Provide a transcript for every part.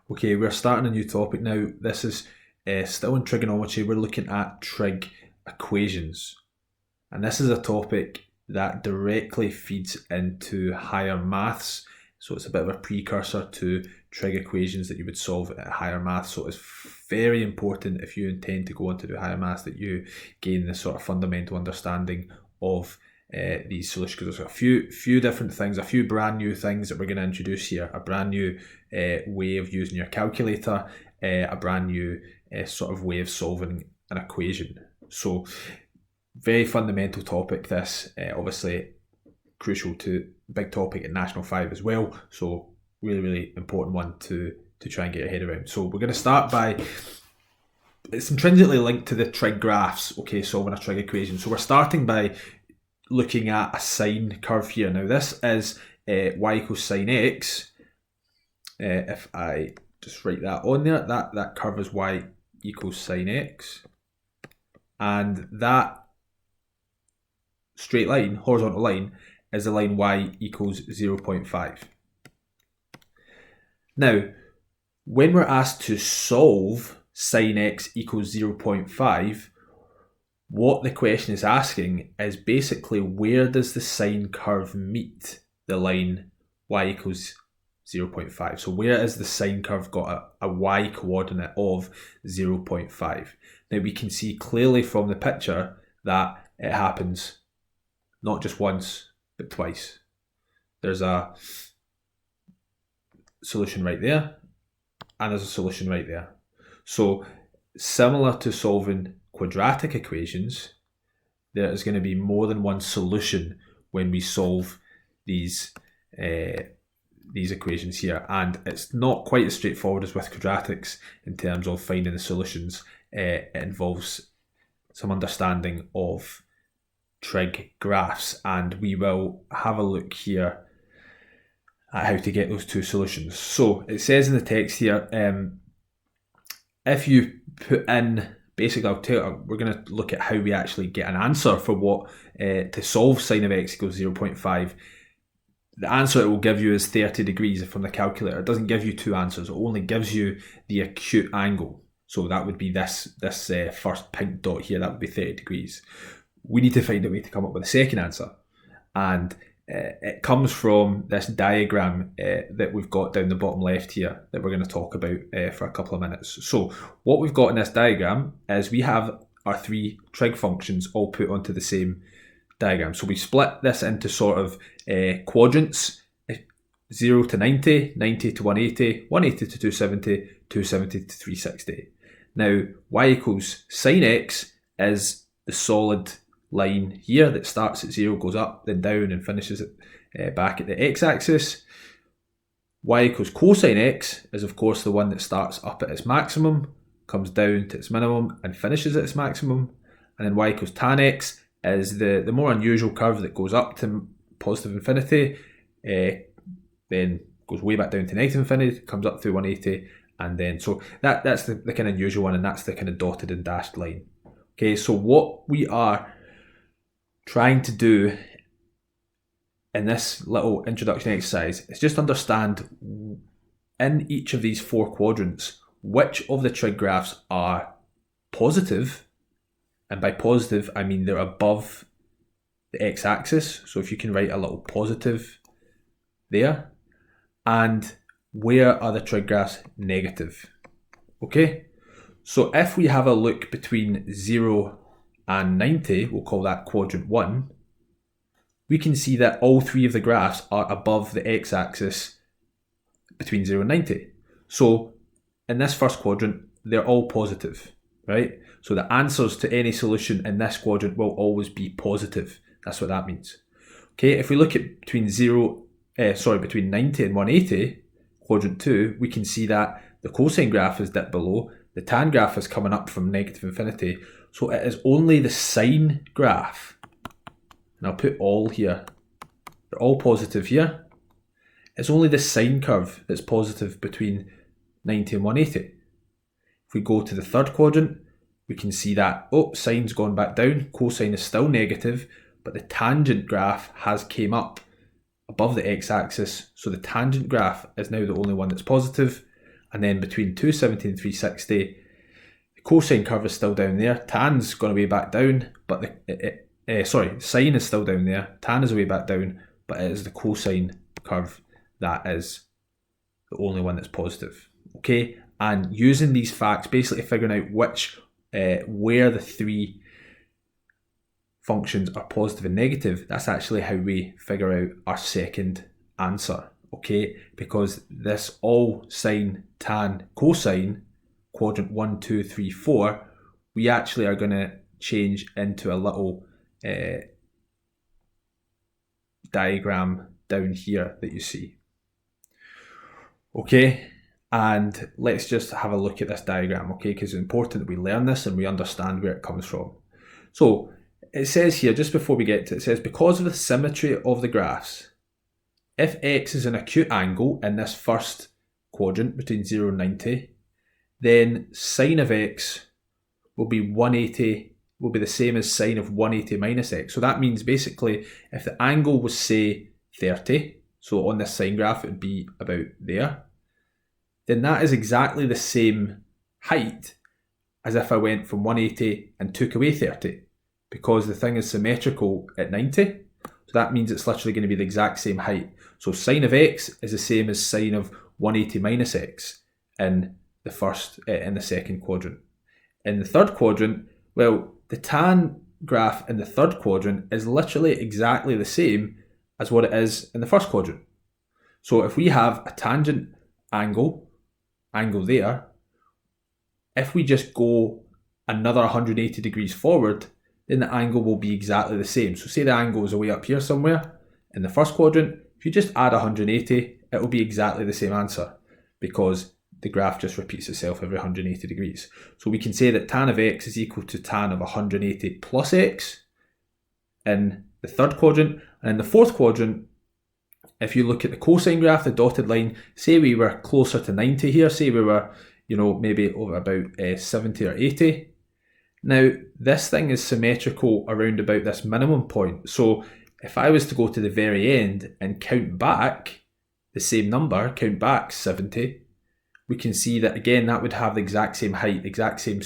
Okay, we're starting a new topic now. This is still in trigonometry. We're looking at trig equations. And this is a topic that directly feeds into higher maths. So it's a bit of a precursor to trig equations that you would solve at higher maths. So it's very important if you intend to go on to do higher maths that you gain this sort of fundamental understanding of these solutions, because there's a few different things, a few brand new things that we're going to introduce here. A brand new way of using your calculator, a brand new sort of way of solving an equation. So very fundamental topic this, obviously crucial to big topic at National 5 as well. So really important one to try and get your head around. So we're going to start by, it's intrinsically linked to the trig graphs, okay, solving a trig equation. So we're starting by looking at a sine curve here. Now this is y equals sine x. If I just write that on there, that curve is y equals sine x. And that straight line, horizontal line, is the line y equals 0.5. Now, when we're asked to solve sine x equals 0.5, what the question is asking is basically, where does the sine curve meet the line y equals 0.5? So where has the sine curve got a y coordinate of 0.5? Now we can see clearly from the picture that it happens not just once, but twice. There's a solution right there, and there's a solution right there. So similar to solving quadratic equations, there is going to be more than one solution when we solve these equations here, and it's not quite as straightforward as with quadratics in terms of finding the solutions. It involves some understanding of trig graphs, and we will have a look here at how to get those two solutions. So it says in the text here, if you put in, basically we're going to look at how we actually get an answer for what to solve sine of x equals 0.5. The answer it will give you is 30 degrees from the calculator. It doesn't give you two answers, it only gives you the acute angle. So that would be this first pink dot here, that would be 30 degrees. We need to find a way to come up with a second answer. And it comes from this diagram that we've got down the bottom left here that we're going to talk about for a couple of minutes. So what we've got in this diagram is we have our three trig functions all put onto the same diagram. So we split this into sort of quadrants, 0 to 90, 90 to 180, 180 to 270, 270 to 360. Now y equals sine x is the solid line here that starts at 0, goes up, then down, and finishes back at the x-axis. Y equals cosine x is of course the one that starts up at its maximum, comes down to its minimum, and finishes at its maximum. And then y equals tan x is the more unusual curve that goes up to positive infinity, then goes way back down to negative infinity, comes up through 180, and then so that's the kind of unusual one, and that's the kind of dotted and dashed line. Okay, so what we are trying to do in this little introduction exercise is just understand in each of these four quadrants which of the trig graphs are positive, and by positive I mean they're above the x-axis, so if you can write a little positive there, and where are the trig graphs negative. Okay, so if we have a look between 0 and 90, we'll call that quadrant 1, we can see that all three of the graphs are above the x-axis between 0 and 90. So in this first quadrant, they're all positive, right? So the answers to any solution in this quadrant will always be positive. That's what that means. Okay, if we look at between 90 and 180, quadrant 2, we can see that the cosine graph is dipped below, the tan graph is coming up from negative infinity, so it is only the sine graph, and I'll put all here, they're all positive here, it's only the sine curve that's positive between 90 and 180. If we go to the third quadrant, we can see that, sine's gone back down, cosine is still negative, but the tangent graph has came up above the x-axis, so the tangent graph is now the only one that's positive, and then between 270 and 360, the cosine curve is still down there. Tan's going to be back down, but sine is still down there. Tan is way back down, but it is the cosine curve that is the only one that's positive. Okay, and using these facts, basically figuring out where the three functions are positive and negative, that's actually how we figure out our second answer. Okay, because this all sine, tan, cosine, quadrant 1, 2, 3, 4, we actually are going to change into a little diagram down here that you see. Okay, and let's just have a look at this diagram, okay, because it's important that we learn this and we understand where it comes from. So it says here, just before we get to it, it says, because of the symmetry of the graphs, if x is an acute angle in this first quadrant between 0 and 90, then sine of x will be 180, will be the same as sine of 180 minus x. So that means basically if the angle was, say, 30, so on this sine graph it would be about there, then that is exactly the same height as if I went from 180 and took away 30, because the thing is symmetrical at 90. So that means it's literally going to be the exact same height. So sine of x is the same as sine of 180 minus x in the second quadrant. In the third quadrant, well, the tan graph in the third quadrant is literally exactly the same as what it is in the first quadrant. So if we have a tangent angle there, if we just go another 180 degrees forward, then the angle will be exactly the same. So say the angle is away up here somewhere in the first quadrant, if you just add 180, it will be exactly the same answer, because the graph just repeats itself every 180 degrees. So we can say that tan of x is equal to tan of 180 plus x in the third quadrant. And in the fourth quadrant, if you look at the cosine graph, the dotted line, say we were closer to 90 here, say we were, maybe over about 70 or 80. Now, this thing is symmetrical around about this minimum point. So if I was to go to the very end and count back the same number, count back 70, we can see that again, that would have the exact same height, the exact same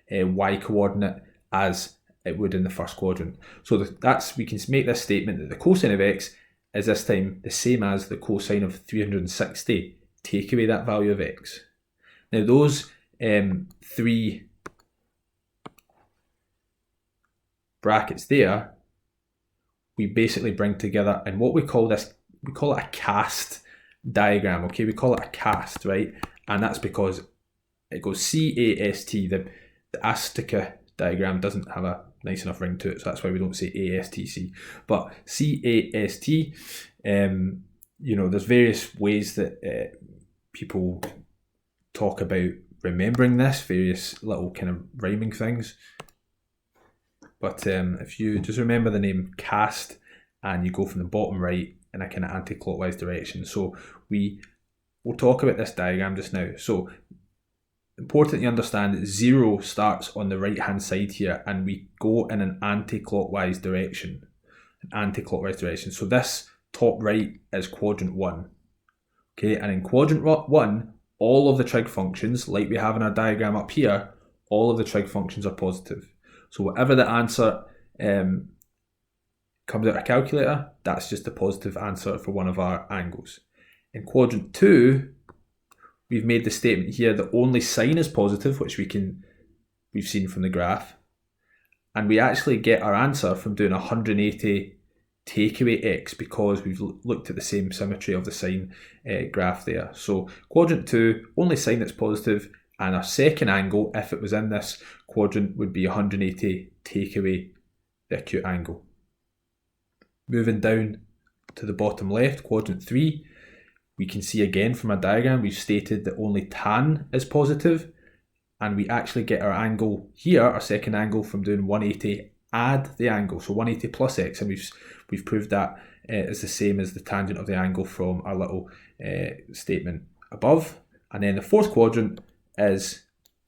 y coordinate as it would in the first quadrant. So we can make this statement that the cosine of x is this time the same as the cosine of 360. Take away that value of x. Now those three brackets there, we basically bring together, and what we call this, we call it a cast diagram. Okay, we call it a cast, right? And that's because it goes C-A-S-T. The Astica diagram doesn't have a nice enough ring to it, so that's why we don't say A-S-T-C. But C-A-S-T, there's various ways that people talk about remembering this, various little kind of rhyming things. But if you just remember the name cast and you go from the bottom right in a kind of anti-clockwise direction. So we'll talk about this diagram just now. So important to understand that 0 starts on the right hand side here and we go in an anti-clockwise direction. So this top right is quadrant 1. Okay, and in quadrant 1, all of the trig functions, like we have in our diagram up here, all of the trig functions are positive. So whatever the answer comes out of a calculator, that's just a positive answer for one of our angles. In quadrant 2, we've made the statement here that only sine is positive, which we've seen from the graph, and we actually get our answer from doing 180 take away x, because we've looked at the same symmetry of the sine graph there. So quadrant 2, only sine that's positive, and our second angle, if it was in this quadrant, would be 180 take away the acute angle. Moving down to the bottom left, quadrant 3, we can see again from our diagram, we've stated that only tan is positive, and we actually get our angle here, our second angle, from doing 180 add the angle, so 180 plus x, and we've proved that is the same as the tangent of the angle from our little statement above. And then the fourth quadrant is,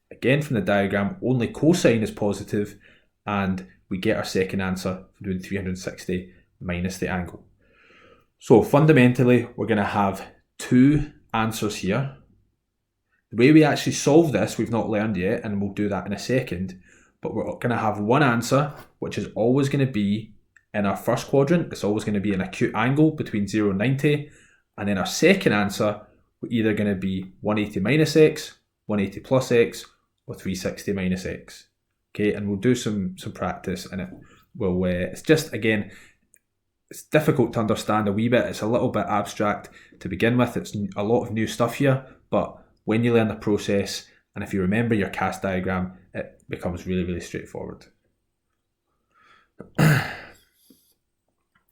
again from the diagram, only cosine is positive, and we get our second answer for doing 360 minus the angle. So fundamentally, we're going to have two answers here. The way we actually solve this, we've not learned yet, and we'll do that in a second, but we're going to have one answer, which is always going to be in our first quadrant. It's always going to be an acute angle between 0 and 90, and then our second answer, we're either going to be 180 minus x, 180 plus x, or 360 minus x. Okay, and we'll do some practice, and it's just, again, it's difficult to understand a wee bit. It's a little bit abstract to begin with. It's a lot of new stuff here, but when you learn the process, and if you remember your cast diagram, it becomes really, really straightforward.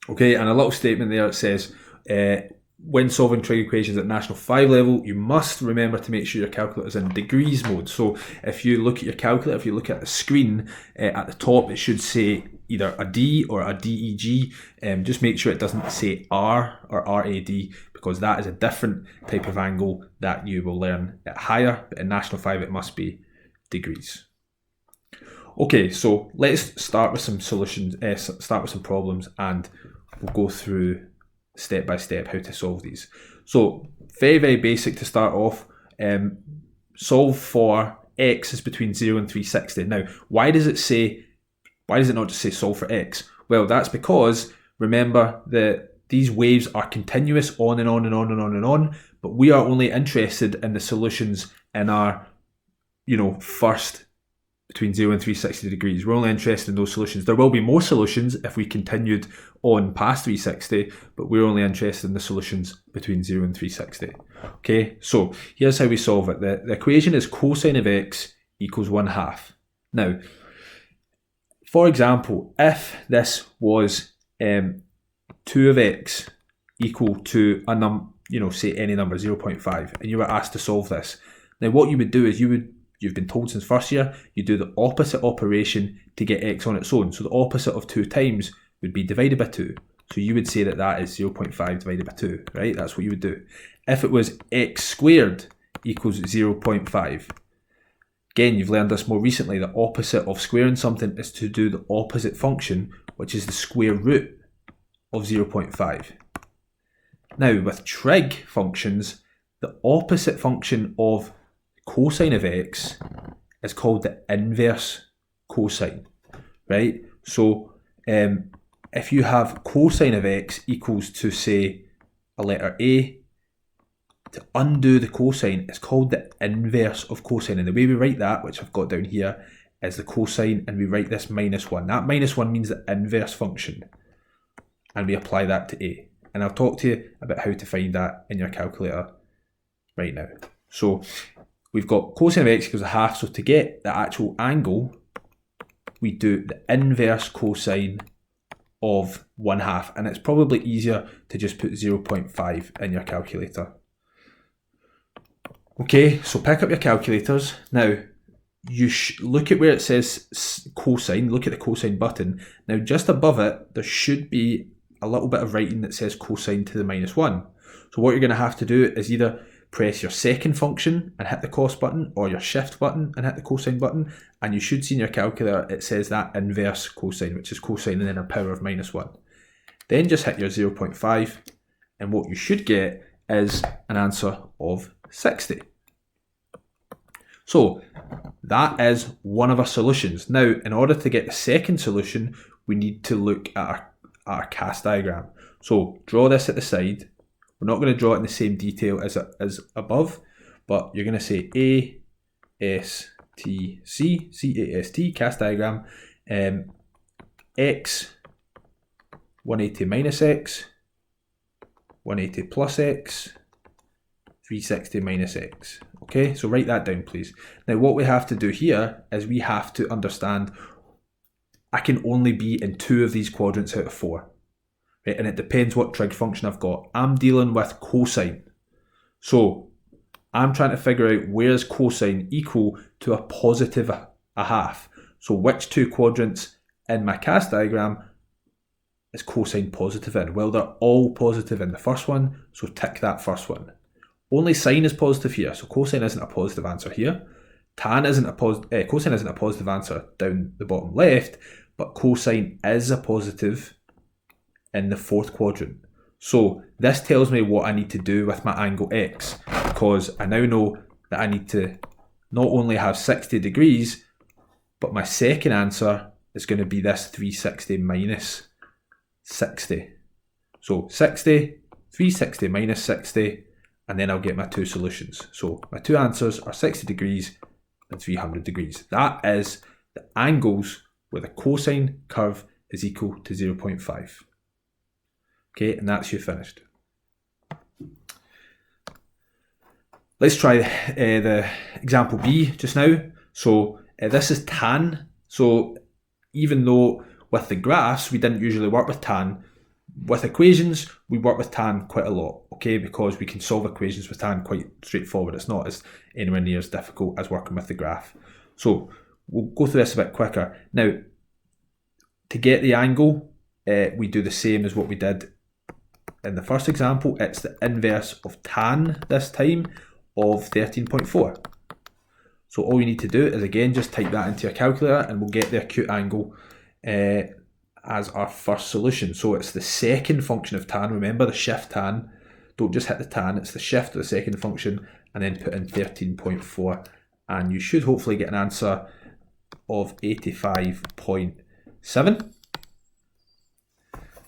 Okay, and a little statement there, it says, when solving trig equations at National 5 level, you must remember to make sure your calculator is in degrees mode. So if you look at your calculator, if you look at the screen, at the top, it should say either a D or a DEG. Just make sure it doesn't say R or RAD, because that is a different type of angle that you will learn at higher, but in National 5 it must be degrees. Okay, so let's start with some solutions, start with some problems, and we'll go through step by step how to solve these. So very, very basic to start off. Solve for x is between 0 and 360. Now, why does it not just say solve for x? Well, that's because, remember, that these waves are continuous on and on and on and on and on, but we are only interested in the solutions in our, first between 0 and 360 degrees. We're only interested in those solutions. There will be more solutions if we continued on past 360, but we're only interested in the solutions between 0 and 360. Okay, so here's how we solve it. The equation is cosine of x equals 1/2. Now, for example, if this was 2 of x equal to a say any number, 0.5, and you were asked to solve this, now what you would do is you've been told since first year, you do the opposite operation to get x on its own. So the opposite of 2 times would be divided by 2. So you would say that is 0.5 divided by 2, right? That's what you would do. If it was x squared equals 0.5, again, you've learned this more recently, the opposite of squaring something is to do the opposite function, which is the square root of 0.5. Now, with trig functions, the opposite function of cosine of x is called the inverse cosine, right? So if you have cosine of x equals to, say, a letter A, to undo the cosine, it's called the inverse of cosine. And the way we write that, which I've got down here, is the cosine, and we write this -1. That -1 means the inverse function, and we apply that to A. And I'll talk to you about how to find that in your calculator right now. So we've got cosine of x equals 1/2, so to get the actual angle, we do the inverse cosine of 1/2, and it's probably easier to just put 0.5 in your calculator. Okay, so pick up your calculators. Now, you look at where it says cosine, look at the cosine button. Now, just above it, there should be a little bit of writing that says cosine to the -1. So what you're going to have to do is either press your second function and hit the cos button, or your shift button and hit the cosine button, and you should see in your calculator it says that inverse cosine, which is cosine and then a power of -1. Then just hit your 0.5, and what you should get is an answer of 60. So that is one of our solutions. Now, in order to get the second solution, we need to look at our cast diagram. So draw this at the side. We're not going to draw it in the same detail as above, but you're going to say ASTC, CAST, cast diagram, x, 180 minus x, 180 plus x, 360 minus x. Okay, so write that down, please. Now, what we have to do here is we have to understand I can only be in 2 of these quadrants out of 4. Right, and it depends what trig function I've got. I'm dealing with cosine. So I'm trying to figure out where's cosine equal to a positive 1/2. So which 2 quadrants in my cast diagram is cosine positive in? Well, they're all positive in the first one, so tick that first one. Only sine is positive here, so cosine isn't a positive answer here. Cosine isn't a positive answer down the bottom left, but cosine is a positive in the 4th quadrant. So this tells me what I need to do with my angle x, because I now know that I need to not only have 60 degrees, but my second answer is going to be this 360 minus 60. So 60, 360 minus 60, and then I'll get my two solutions. So my two answers are 60 degrees and 300 degrees. That is the angles where the cosine curve is equal to 0.5. Okay, and that's you finished. Let's try the example B just now. So this is tan. So even though with the graphs we didn't usually work with tan, with equations we work with tan quite a lot, okay, because we can solve equations with tan quite straightforward. It's not as anywhere near as difficult as working with the graph. So we'll go through this a bit quicker. Now, to get the angle, we do the same as what we did in the first example. It's the inverse of tan this time of 13.4. So all you need to do is again just type that into your calculator and we'll get the acute angle as our first solution. So it's the second function of tan. Remember the shift tan, don't just hit the tan, it's the shift of the second function and then put in 13.4 and you should hopefully get an answer of 85.7.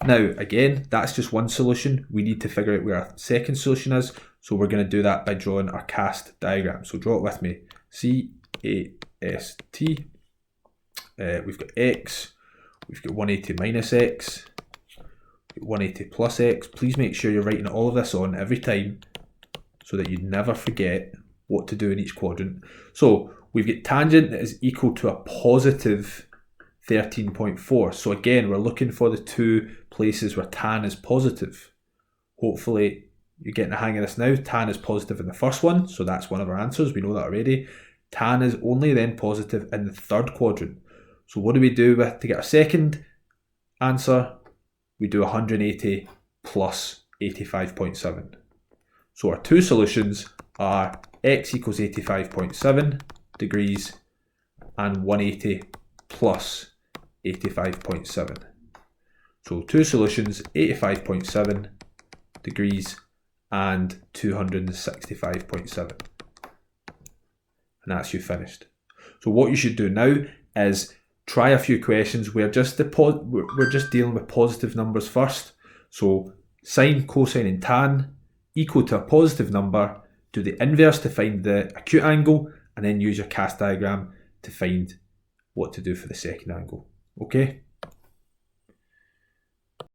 Now again, that's just one solution. We need to figure out where our second solution is, so we're going to do that by drawing our cast diagram. So draw it with me. C-A-S-T. We've got x, we've got 180 minus x, 180 plus x. Please make sure you're writing all of this on every time so that you never forget what to do in each quadrant. So we've got tangent that is equal to a positive 13.4. So again, we're looking for the two places where tan is positive. Hopefully you're getting the hang of this now. Tan is positive in the first one, so that's one of our answers. We know that already. Tan is only then positive in the third quadrant. So what do we do to get our second answer? We do 180 plus 85.7. So our two solutions are x equals 85.7 degrees and 180 plus 85.7. So two solutions, 85.7 degrees and 265.7. And that's you finished. So what you should do now is try a few questions where we're just dealing with positive numbers first. So sine, cosine and tan equal to a positive number, do the inverse to find the acute angle, and then use your cast diagram to find what to do for the second angle. Okay?